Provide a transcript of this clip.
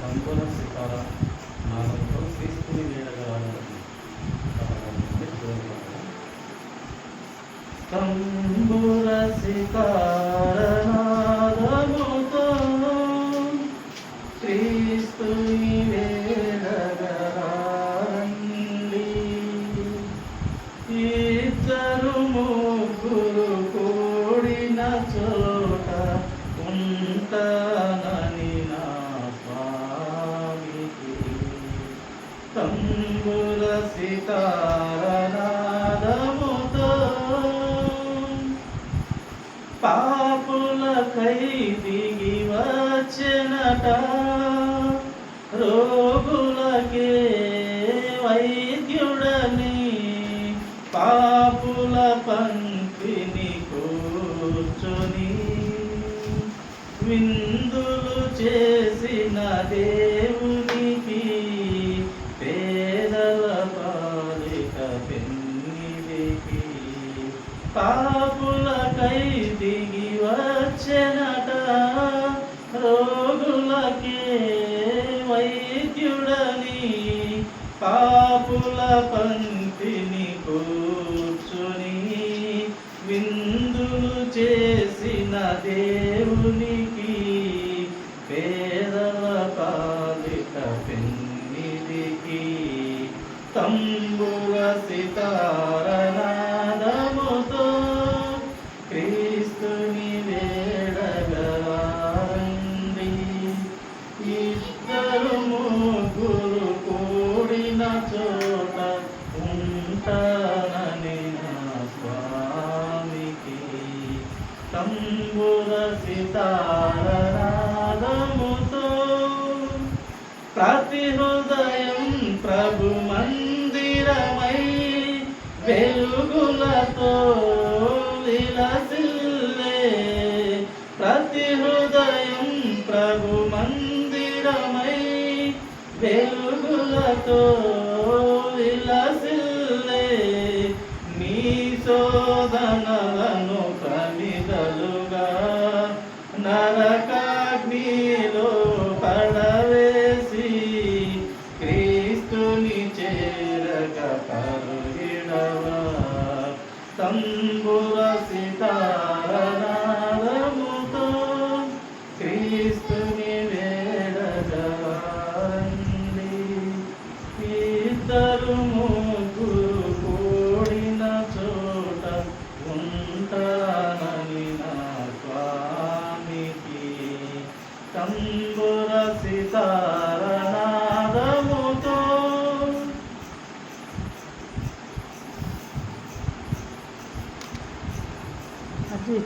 తంబుర సితార నాదంతో క్రీస్తుని వేడగలవాలని తంబుర సితార నాదముతో క్రీస్తుని వేడగలవాలని ఇద్దరు ముగ్గురు కూడిన చోట ఉంటానని నా స్వామికి తంబుర సితార నాదముతో పాపులకై దిగి వచ్చెనట రోగులకే వైద్యుడని పాపుల పంక్తిని కూర్చొని విందులు చేసిన దేవునికి పేదల పాలిక పెన్నిధికి పాపులకై దిగి వచ్చెనట రోగులకే వైద్యుడని పాపుల పంక్తిని కూర్చొని విందులు చేసిన దేవునికి పేదల పాలిక పెన్నిధికి తంబుర సితార నాదముతో క్రీస్తుని వేడగలవారండి ఇద్దరు ముగ్గురు కూడిన చోట ఉంటానని నా స్వామికి తంబుర సితార నాదముతో ప్రతి హృదయం ప్రభు మందిరమై వెలుగులతో విలసిల్లే ప్రతి హృదయం ప్రభు మందిరమై వెలుగులతో విలసిల్లే నీ శోధనలను ప్రమిదలుగా నరకాగ్నిలో పడవేసి క్రీస్తుని చేరక కరుగిడవా తంబుర సితార నాదముతో క్రీస్తుని వేడగలవారండి ఇద్దరు ముగ్గురు కూడిన చోట ఉంటానని నా స్వామికి తంబుర సితార నాదముతో అది